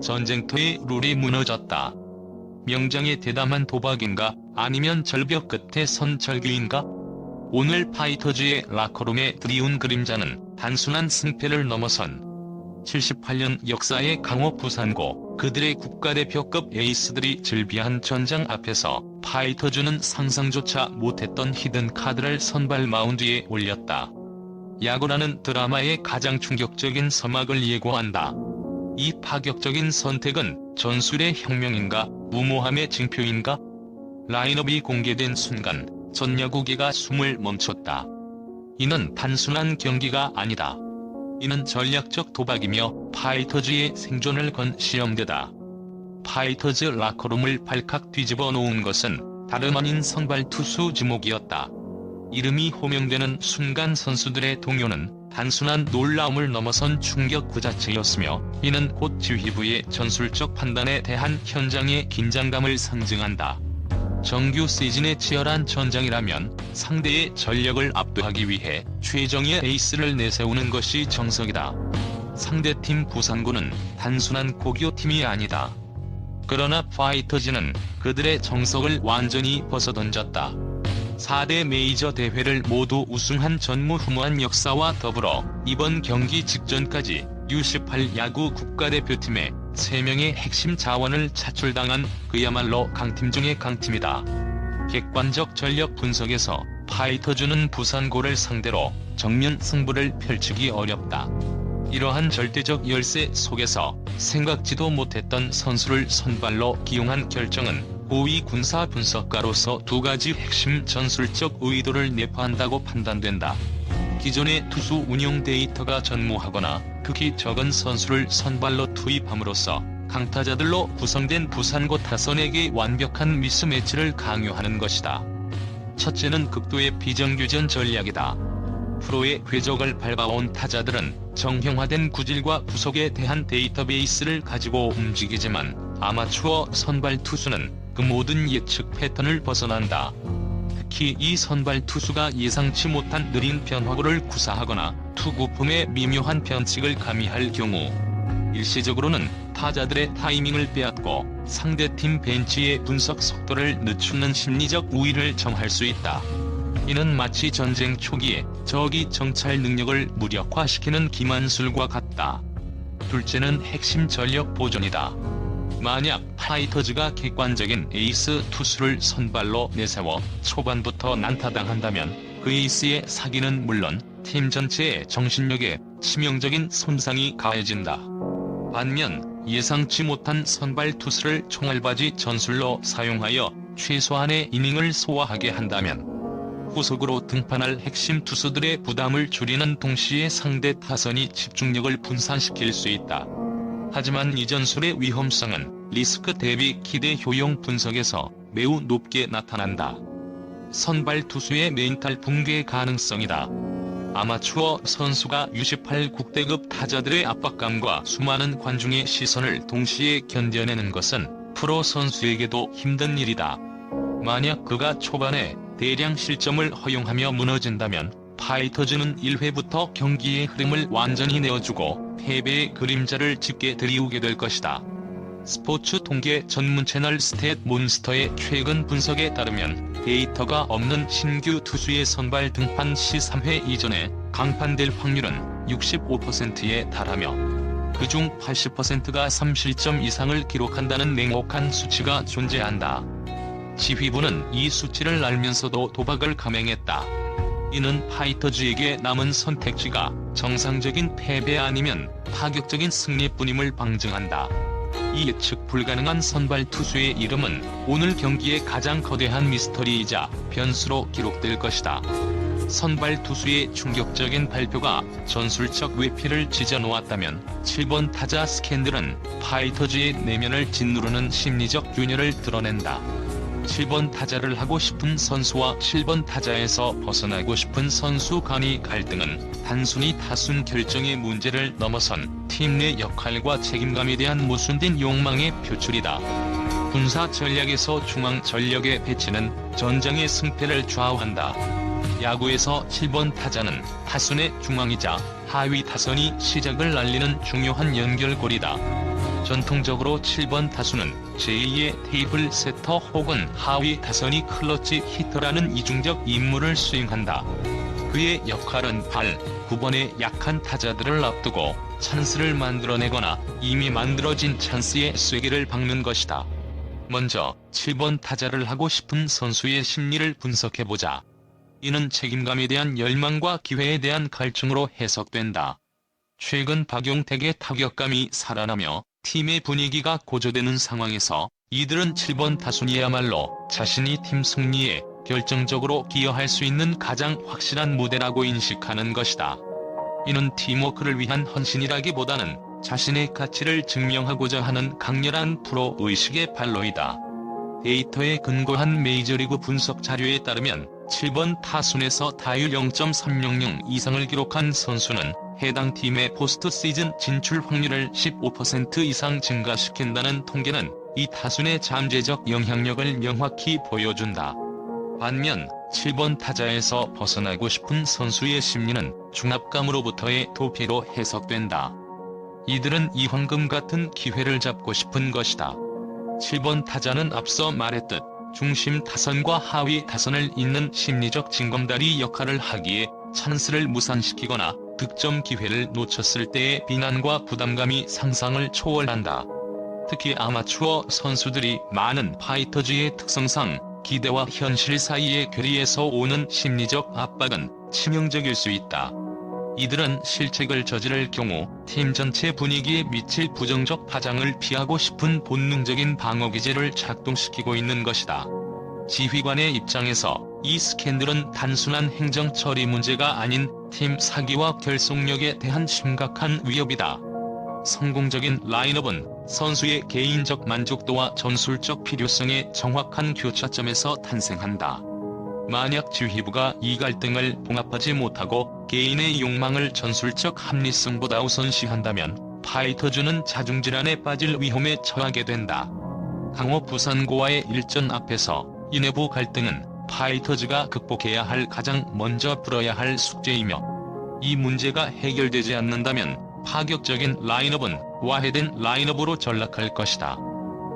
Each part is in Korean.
전쟁터의 룰이 무너졌다. 명장의 대담한 도박인가, 아니면 절벽 끝에 선 절규인가? 오늘 파이터즈의 라커룸에 드리운 그림자는 단순한 승패를 넘어선 78년 역사의 강호 부산고, 그들의 국가대표급 에이스들이 즐비한 전장 앞에서 파이터즈는 상상조차 못했던 히든 카드를 선발 마운드에 올렸다. 야구라는 드라마의 가장 충격적인 서막을 예고한다. 이 파격적인 선택은 전술의 혁명인가, 무모함의 징표인가? 라인업이 공개된 순간 전 야구계가 숨을 멈췄다. 이는 단순한 경기가 아니다. 이는 전략적 도박이며 파이터즈의 생존을 건 시험대다. 파이터즈 라커룸을 발칵 뒤집어 놓은 것은 다름 아닌 선발 투수 지목이었다. 이름이 호명되는 순간 선수들의 동요는 단순한 놀라움을 넘어선 충격 그 자체였으며, 이는 곧 지휘부의 전술적 판단에 대한 현장의 긴장감을 상징한다. 정규 시즌의 치열한 전장이라면 상대의 전력을 압도하기 위해 최정예 에이스를 내세우는 것이 정석이다. 상대팀 부산고는 단순한 고교팀이 아니다. 그러나 파이터즈는 그들의 정석을 완전히 벗어던졌다. 4대 메이저 대회를 모두 우승한 전무후무한 역사와 더불어 이번 경기 직전까지 U18 야구 국가대표팀에 3명의 핵심 자원을 차출당한 그야말로 강팀 중의 강팀이다. 객관적 전력 분석에서 파이터즈는 부산고를 상대로 정면 승부를 펼치기 어렵다. 이러한 절대적 열세 속에서 생각지도 못했던 선수를 선발로 기용한 결정은 고위 군사 분석가로서 2가지 핵심 전술적 의도를 내포한다고 판단된다. 기존의 투수 운용 데이터가 전무하거나 극히 적은 선수를 선발로 투입함으로써 강타자들로 구성된 부산고 타선에게 완벽한 미스매치를 강요하는 것이다. 첫째는 극도의 비정규전 전략이다. 프로의 궤적을 밟아온 타자들은 정형화된 구질과 구속에 대한 데이터베이스를 가지고 움직이지만, 아마추어 선발 투수는 그 모든 예측 패턴을 벗어난다. 특히 이 선발 투수가 예상치 못한 느린 변화구를 구사하거나 투구폼의 미묘한 변칙을 가미할 경우 일시적으로는 타자들의 타이밍을 빼앗고 상대팀 벤치의 분석 속도를 늦추는 심리적 우위를 점할 수 있다. 이는 마치 전쟁 초기에 적이 정찰 능력을 무력화시키는 기만술과 같다. 둘째는 핵심 전력 보존이다. 만약 파이터즈가 객관적인 에이스 투수를 선발로 내세워 초반부터 난타당한다면 그 에이스의 사기는 물론 팀 전체의 정신력에 치명적인 손상이 가해진다. 반면 예상치 못한 선발 투수를 총알바지 전술로 사용하여 최소한의 이닝을 소화하게 한다면 후속으로 등판할 핵심 투수들의 부담을 줄이는 동시에 상대 타선이 집중력을 분산시킬 수 있다. 하지만 이 전술의 위험성은 리스크 대비 기대 효용 분석에서 매우 높게 나타난다. 선발 투수의 멘탈 붕괴 가능성이다. 아마추어 선수가 U18 국대급 타자들의 압박감과 수많은 관중의 시선을 동시에 견뎌내는 것은 프로 선수에게도 힘든 일이다. 만약 그가 초반에 대량 실점을 허용하며 무너진다면 파이터즈는 1회부터 경기의 흐름을 완전히 내어주고 패배의 그림자를 짙게 드리우게 될 것이다. 스포츠 통계 전문 채널 스탯 몬스터의 최근 분석에 따르면 데이터가 없는 신규 투수의 선발 등판 시 3회 이전에 강판될 확률은 65%에 달하며 그중 80%가 3실점 이상을 기록한다는 냉혹한 수치가 존재한다. 지휘부는 이 수치를 알면서도 도박을 감행했다. 이는 파이터즈에게 남은 선택지가 정상적인 패배 아니면 파격적인 승리뿐임을 방증한다. 이 예측 불가능한 선발 투수의 이름은 오늘 경기의 가장 거대한 미스터리이자 변수로 기록될 것이다. 선발 투수의 충격적인 발표가 전술적 외피를 찢어놓았다면 7번 타자 스캔들은 파이터즈의 내면을 짓누르는 심리적 균열을 드러낸다. 7번 타자를 하고 싶은 선수와 7번 타자에서 벗어나고 싶은 선수 간의 갈등은 단순히 타순 결정의 문제를 넘어선 팀 내 역할과 책임감에 대한 모순된 욕망의 표출이다. 군사 전략에서 중앙 전력의 배치는 전장의 승패를 좌우한다. 야구에서 7번 타자는 타순의 중앙이자 하위 타선이 시작을 알리는 중요한 연결고리다. 전통적으로 7번 타수는 제2의 테이블 세터 혹은 하위 타선이 클러치 히터라는 이중적 임무를 수행한다. 그의 역할은 9번의 약한 타자들을 앞두고 찬스를 만들어내거나 이미 만들어진 찬스의 쐐기를 박는 것이다. 먼저 7번 타자를 하고 싶은 선수의 심리를 분석해보자. 이는 책임감에 대한 열망과 기회에 대한 갈증으로 해석된다. 최근 박용택의 타격감이 살아나며 팀의 분위기가 고조되는 상황에서 이들은 7번 타순이야말로 자신이 팀 승리에 결정적으로 기여할 수 있는 가장 확실한 무대라고 인식하는 것이다. 이는 팀워크를 위한 헌신이라기보다는 자신의 가치를 증명하고자 하는 강렬한 프로-의식의 발로이다. 데이터에 근거한 메이저리그 분석 자료에 따르면 7번 타순에서 타율 0.300 이상을 기록한 선수는 해당 팀의 포스트 시즌 진출 확률을 15% 이상 증가시킨다는 통계는 이 타순의 잠재적 영향력을 명확히 보여준다. 반면 7번 타자에서 벗어나고 싶은 선수의 심리는 중압감으로부터의 도피로 해석된다. 이들은 이황금 같은 기회를 잡고 싶은 것이다. 7번 타자는 앞서 말했듯 중심 타선과 하위 타선을 잇는 심리적 징검다리 역할을 하기에 찬스를 무산시키거나 득점 기회를 놓쳤을 때의 비난과 부담감이 상상을 초월한다. 특히 아마추어 선수들이 많은 파이터즈의 특성상 기대와 현실 사이의 괴리에서 오는 심리적 압박은 치명적일 수 있다. 이들은 실책을 저지를 경우 팀 전체 분위기에 미칠 부정적 파장을 피하고 싶은 본능적인 방어 기제를 작동시키고 있는 것이다. 지휘관의 입장에서 이 스캔들은 단순한 행정 처리 문제가 아닌 팀 사기와 결속력에 대한 심각한 위협이다. 성공적인 라인업은 선수의 개인적 만족도와 전술적 필요성의 정확한 교차점에서 탄생한다. 만약 지휘부가 이 갈등을 봉합하지 못하고 개인의 욕망을 전술적 합리성보다 우선시한다면 파이터즈는 자중질환에 빠질 위험에 처하게 된다. 강호 부산고와의 일전 앞에서 이 내부 갈등은 파이터즈가 극복해야 할 가장 먼저 풀어야 할 숙제이며 이 문제가 해결되지 않는다면 파격적인 라인업은 와해된 라인업으로 전락할 것이다.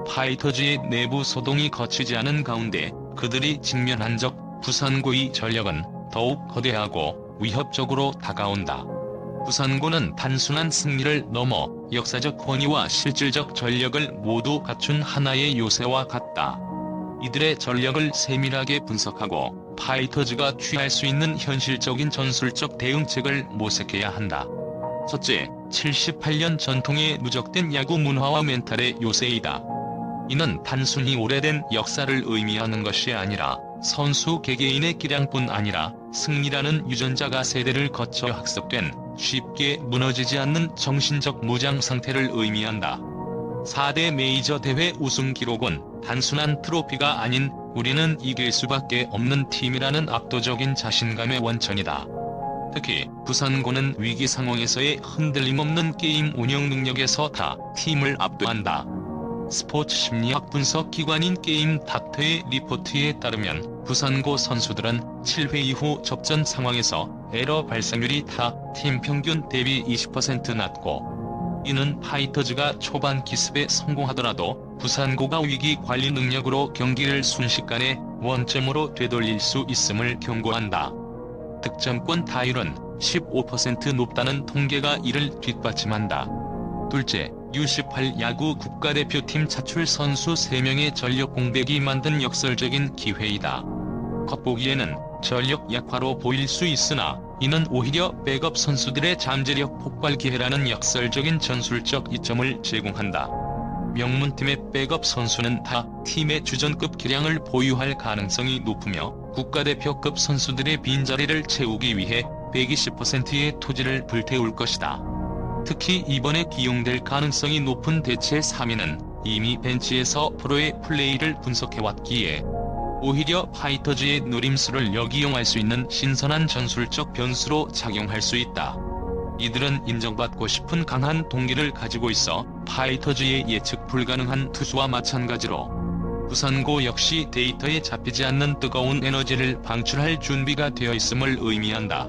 파이터즈의 내부 소동이 거치지 않은 가운데 그들이 직면한 적 부산고의 전력은 더욱 거대하고 위협적으로 다가온다. 부산고는 단순한 승리를 넘어 역사적 권위와 실질적 전력을 모두 갖춘 하나의 요새와 같다. 이들의 전력을 세밀하게 분석하고 파이터즈가 취할 수 있는 현실적인 전술적 대응책을 모색해야 한다. 첫째, 78년 전통의 누적된 야구 문화와 멘탈의 요새이다. 이는 단순히 오래된 역사를 의미하는 것이 아니라 선수 개개인의 기량뿐 아니라 승리라는 유전자가 세대를 거쳐 학습된 쉽게 무너지지 않는 정신적 무장 상태를 의미한다. 4대 메이저 대회 우승 기록은 단순한 트로피가 아닌 우리는 이길 수밖에 없는 팀이라는 압도적인 자신감의 원천이다. 특히 부산고는 위기 상황에서의 흔들림 없는 게임 운영 능력에서 다 팀을 압도한다. 스포츠 심리학 분석 기관인 게임 닥터의 리포트에 따르면 부산고 선수들은 7회 이후 접전 상황에서 에러 발생률이 타 팀 평균 대비 20% 낮고, 이는 파이터즈가 초반 기습에 성공하더라도 부산고가 위기 관리 능력으로 경기를 순식간에 원점으로 되돌릴 수 있음을 경고한다. 득점권 타율은 15% 높다는 통계가 이를 뒷받침한다. 둘째, U18 야구 국가대표팀 차출 선수 3명의 전력 공백이 만든 역설적인 기회이다. 겉보기에는 전력 약화로 보일 수 있으나 이는 오히려 백업 선수들의 잠재력 폭발 기회라는 역설적인 전술적 이점을 제공한다. 명문팀의 백업 선수는 다 팀의 주전급 기량을 보유할 가능성이 높으며 국가대표급 선수들의 빈자리를 채우기 위해 120%의 토지를 불태울 것이다. 특히 이번에 기용될 가능성이 높은 대체 3인은 이미 벤치에서 프로의 플레이를 분석해왔기에 오히려 파이터즈의 노림수를 역이용할 수 있는 신선한 전술적 변수로 작용할 수 있다. 이들은 인정받고 싶은 강한 동기를 가지고 있어 파이터즈의 예측 불가능한 투수와 마찬가지로 부산고 역시 데이터에 잡히지 않는 뜨거운 에너지를 방출할 준비가 되어 있음을 의미한다.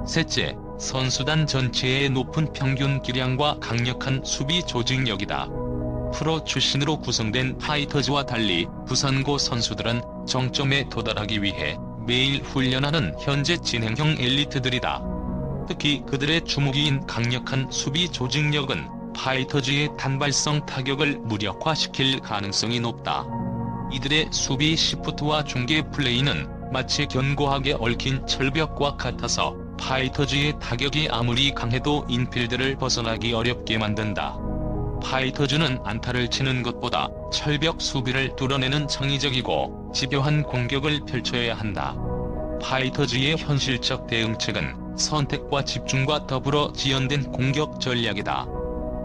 셋째, 선수단 전체의 높은 평균 기량과 강력한 수비 조직력이다. 프로 출신으로 구성된 파이터즈와 달리 부산고 선수들은 정점에 도달하기 위해 매일 훈련하는 현재 진행형 엘리트들이다. 특히 그들의 주무기인 강력한 수비 조직력은 파이터즈의 단발성 타격을 무력화시킬 가능성이 높다. 이들의 수비 시프트와 중계 플레이는 마치 견고하게 얽힌 철벽과 같아서 파이터즈의 타격이 아무리 강해도 인필드를 벗어나기 어렵게 만든다. 파이터즈는 안타를 치는 것보다 철벽 수비를 뚫어내는 창의적이고 집요한 공격을 펼쳐야 한다. 파이터즈의 현실적 대응책은 선택과 집중과 더불어 지연된 공격 전략이다.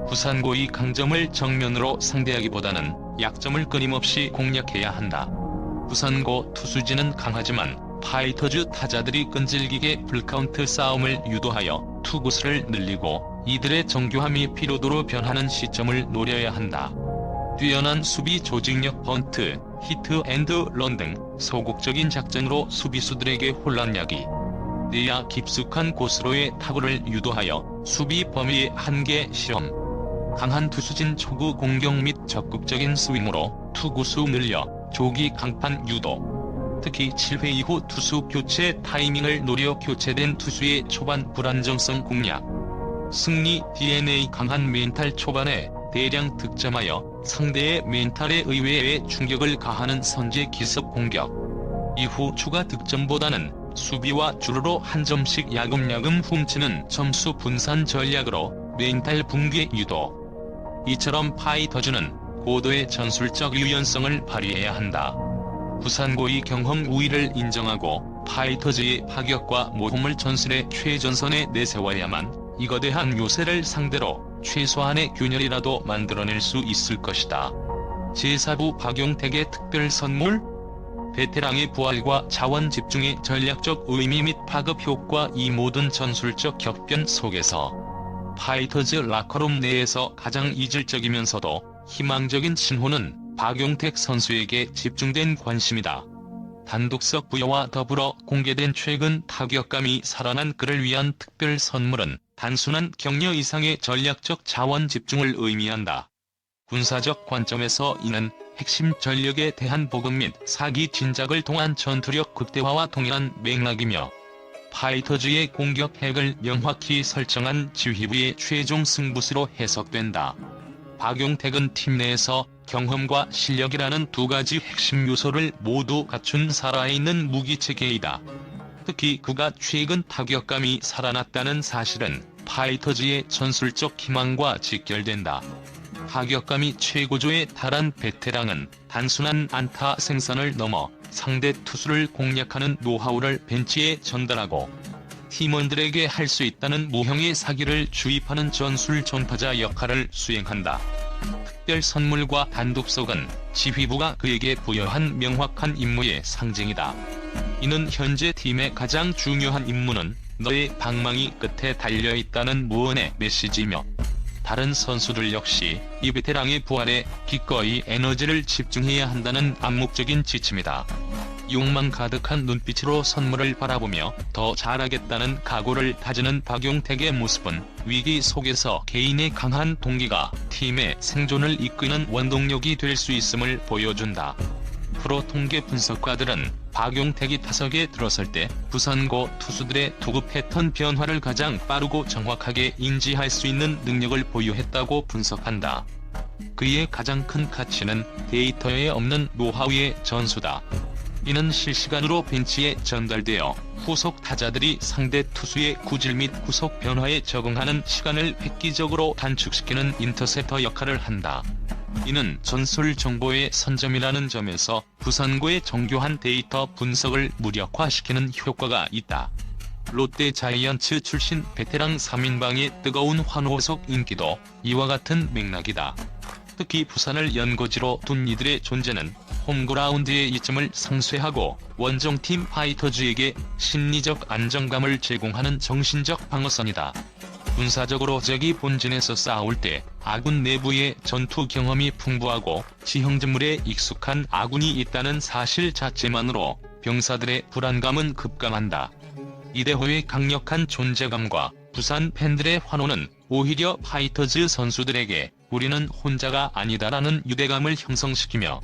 부산고의 강점을 정면으로 상대하기보다는 약점을 끊임없이 공략해야 한다. 부산고 투수진은 강하지만 파이터즈 타자들이 끈질기게 풀카운트 싸움을 유도하여 투구수를 늘리고 이들의 정교함이 피로도로 변하는 시점을 노려야 한다. 뛰어난 수비 조직력 번트, 히트 앤드 런 등 소극적인 작전으로 수비수들에게 혼란야기, 내야 깊숙한 곳으로의 타구를 유도하여 수비 범위의 한계 실험, 강한 투수진 초구 공격 및 적극적인 스윙으로 투구수 늘려 조기 강판 유도, 특히 7회 이후 투수 교체 타이밍을 노려 교체된 투수의 초반 불안정성 공략, 승리 DNA 강한 멘탈 초반에 대량 득점하여 상대의 멘탈에 의외의 충격을 가하는 선제 기습 공격, 이후 추가 득점보다는 수비와 주루로 한 점씩 야금야금 훔치는 점수 분산 전략으로 멘탈 붕괴 유도. 이처럼 파이터즈는 고도의 전술적 유연성을 발휘해야 한다. 부산고의 경험 우위를 인정하고 파이터즈의 파격과 모험을 전술의 최전선에 내세워야만 이거대한 요새를 상대로 최소한의 균열이라도 만들어낼 수 있을 것이다. 제4부 박용택의 특별 선물? 베테랑의 부활과 자원 집중의 전략적 의미 및 파급 효과. 이 모든 전술적 격변 속에서 파이터즈 라커룸 내에서 가장 이질적이면서도 희망적인 신호는 박용택 선수에게 집중된 관심이다. 단독석 부여와 더불어 공개된 최근 타격감이 살아난 그를 위한 특별 선물은 단순한 격려 이상의 전략적 자원 집중을 의미한다. 군사적 관점에서 이는 핵심 전력에 대한 보급 및 사기 진작을 통한 전투력 극대화와 동일한 맥락이며 파이터즈의 공격 핵을 명확히 설정한 지휘부의 최종 승부수로 해석된다. 박용택은 팀 내에서 경험과 실력이라는 두 가지 핵심 요소를 모두 갖춘 살아있는 무기체계이다. 특히 그가 최근 타격감이 살아났다는 사실은 파이터즈의 전술적 희망과 직결된다. 타격감이 최고조에 달한 베테랑은 단순한 안타 생산을 넘어 상대 투수를 공략하는 노하우를 벤치에 전달하고 팀원들에게 할 수 있다는 모형의 사기를 주입하는 전술 전파자 역할을 수행한다. 특별 선물과 단독석은 지휘부가 그에게 부여한 명확한 임무의 상징이다. 이는 현재 팀의 가장 중요한 임무는 너의 방망이 끝에 달려있다는 무언의 메시지며 다른 선수들 역시 이 베테랑의 부활에 기꺼이 에너지를 집중해야 한다는 암묵적인 지침이다. 욕망 가득한 눈빛으로 선물을 바라보며 더 잘하겠다는 각오를 다지는 박용택의 모습은 위기 속에서 개인의 강한 동기가 팀의 생존을 이끄는 원동력이 될 수 있음을 보여준다. 프로 통계 분석가들은 박용택이 타석에 들어설 때 부산고 투수들의 투구 패턴 변화를 가장 빠르고 정확하게 인지할 수 있는 능력을 보유했다고 분석한다. 그의 가장 큰 가치는 데이터에 없는 노하우의 전수다. 이는 실시간으로 벤치에 전달되어 후속 타자들이 상대 투수의 구질 및 구속 변화에 적응하는 시간을 획기적으로 단축시키는 인터셉터 역할을 한다. 이는 전술 정보의 선점이라는 점에서 부산고의 정교한 데이터 분석을 무력화시키는 효과가 있다. 롯데 자이언츠 출신 베테랑 3인방의 뜨거운 환호 속 인기도 이와 같은 맥락이다. 특히 부산을 연고지로 둔 이들의 존재는 홈그라운드의 이점을 상쇄하고 원정팀 파이터즈에게 심리적 안정감을 제공하는 정신적 방어선이다. 군사적으로 적이 본진에서 싸울 때 아군 내부의 전투 경험이 풍부하고 지형지물에 익숙한 아군이 있다는 사실 자체만으로 병사들의 불안감은 급감한다. 이대호의 강력한 존재감과 부산 팬들의 환호는 오히려 파이터즈 선수들에게 우리는 혼자가 아니다라는 유대감을 형성시키며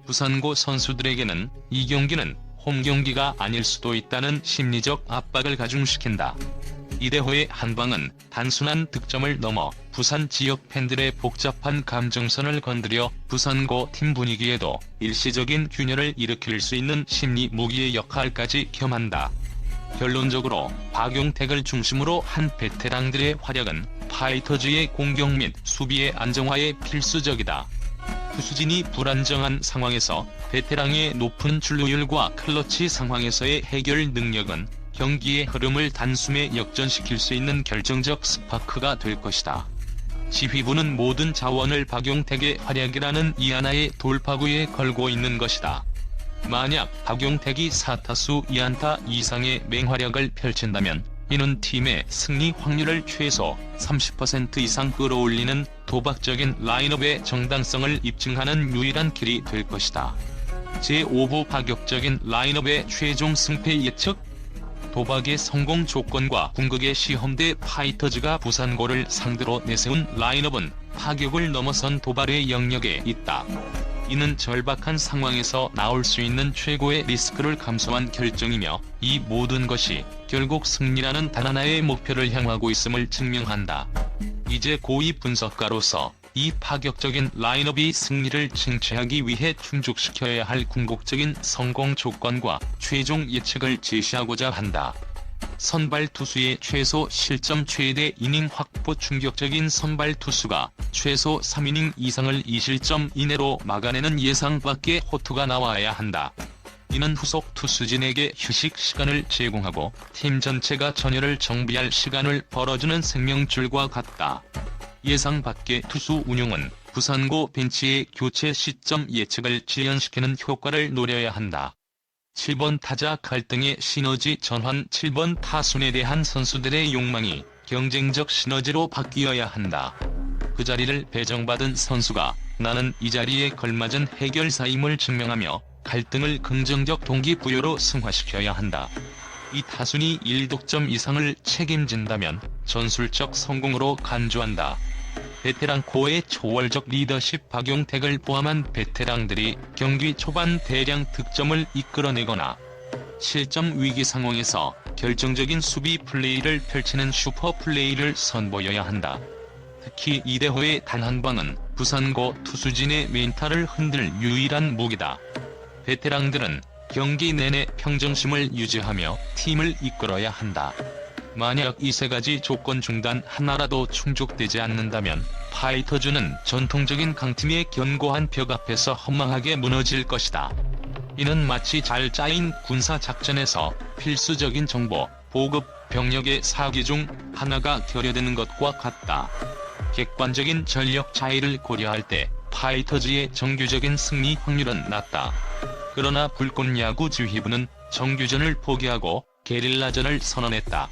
부산고 선수들에게는 이 경기는 홈 경기가 아닐 수도 있다는 심리적 압박을 가중시킨다. 이대호의 한방은 단순한 득점을 넘어 부산 지역 팬들의 복잡한 감정선을 건드려 부산고 팀 분위기에도 일시적인 균열을 일으킬 수 있는 심리 무기의 역할까지 겸한다. 결론적으로 박용택을 중심으로 한 베테랑들의 활약은 파이터즈의 공격 및 수비의 안정화에 필수적이다. 투수진이 불안정한 상황에서 베테랑의 높은 출루율과 클러치 상황에서의 해결 능력은 경기의 흐름을 단숨에 역전시킬 수 있는 결정적 스파크가 될 것이다. 지휘부는 모든 자원을 박용택의 활약이라는 이 하나의 돌파구에 걸고 있는 것이다. 만약 박용택이 4타수 2안타 이상의 맹활약을 펼친다면 이는 팀의 승리 확률을 최소 30% 이상 끌어올리는 도박적인 라인업의 정당성을 입증하는 유일한 길이 될 것이다. 제5부 파격적인 라인업의 최종 승패 예측. 도박의 성공 조건과 궁극의 시험대 파이터즈가 부산고를 상대로 내세운 라인업은 파격을 넘어선 도발의 영역에 있다. 이는 절박한 상황에서 나올 수 있는 최고의 리스크를 감수한 결정이며 이 모든 것이 결국 승리라는 단 하나의 목표를 향하고 있음을 증명한다. 이제 고위 분석가로서 이 파격적인 라인업이 승리를 쟁취하기 위해 충족시켜야 할 궁극적인 성공 조건과 최종 예측을 제시하고자 한다. 선발 투수의 최소 실점 최대 이닝 확보. 충격적인 선발 투수가 최소 3이닝 이상을 2실점 이내로 막아내는 예상 밖의 호투가 나와야 한다. 이는 후속 투수진에게 휴식 시간을 제공하고 팀 전체가 전열을 정비할 시간을 벌어주는 생명줄과 같다. 예상 밖의 투수 운용은 부산고 벤치의 교체 시점 예측을 지연시키는 효과를 노려야 한다. 7번 타자 갈등의 시너지 전환. 7번 타순에 대한 선수들의 욕망이 경쟁적 시너지로 바뀌어야 한다. 그 자리를 배정받은 선수가 나는 이 자리에 걸맞은 해결사임을 증명하며 갈등을 긍정적 동기부여로 승화시켜야 한다. 이 타순이 1득점 이상을 책임진다면 전술적 성공으로 간주한다. 베테랑 코어의 초월적 리더십. 박용택을 포함한 베테랑들이 경기 초반 대량 득점을 이끌어내거나 실점 위기 상황에서 결정적인 수비 플레이를 펼치는 슈퍼 플레이를 선보여야 한다. 특히 이대호의 단 한 방은 부산고 투수진의 멘탈을 흔들 유일한 무기다. 베테랑들은 경기 내내 평정심을 유지하며 팀을 이끌어야 한다. 만약 이 세 가지 조건 중 단 하나라도 충족되지 않는다면 파이터즈는 전통적인 강팀의 견고한 벽 앞에서 허망하게 무너질 것이다. 이는 마치 잘 짜인 군사작전에서 필수적인 정보, 보급, 병력의 사기 중 하나가 결여되는 것과 같다. 객관적인 전력 차이를 고려할 때 파이터즈의 정규적인 승리 확률은 낮다. 그러나 불꽃야구 지휘부는 정규전을 포기하고 게릴라전을 선언했다.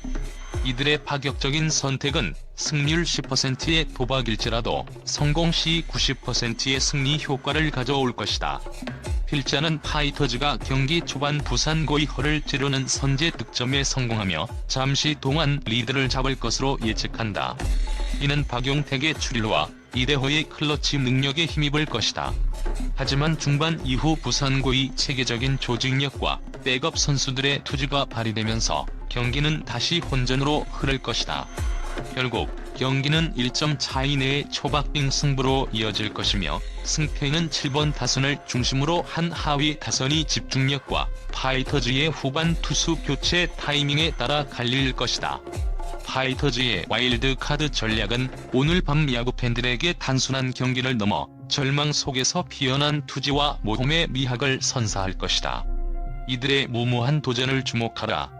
이들의 파격적인 선택은 승률 10%의 도박일지라도 성공 시 90%의 승리 효과를 가져올 것이다. 필자는 파이터즈가 경기 초반 부산고의 허를 찌르는 선제 득점에 성공하며 잠시 동안 리드를 잡을 것으로 예측한다. 이는 박용택의 출루와 이대호의 클러치 능력에 힘입을 것이다. 하지만 중반 이후 부산고의 체계적인 조직력과 백업 선수들의 투지가 발휘되면서 경기는 다시 혼전으로 흐를 것이다. 결국 경기는 1점 차이 내의 초박빙 승부로 이어질 것이며 승패는 7번 타선을 중심으로 한 하위 타선이 집중력과 파이터즈의 후반 투수 교체 타이밍에 따라 갈릴 것이다. 파이터즈의 와일드카드 전략은 오늘 밤 야구팬들에게 단순한 경기를 넘어 절망 속에서 피어난 투지와 모험의 미학을 선사할 것이다. 이들의 무모한 도전을 주목하라.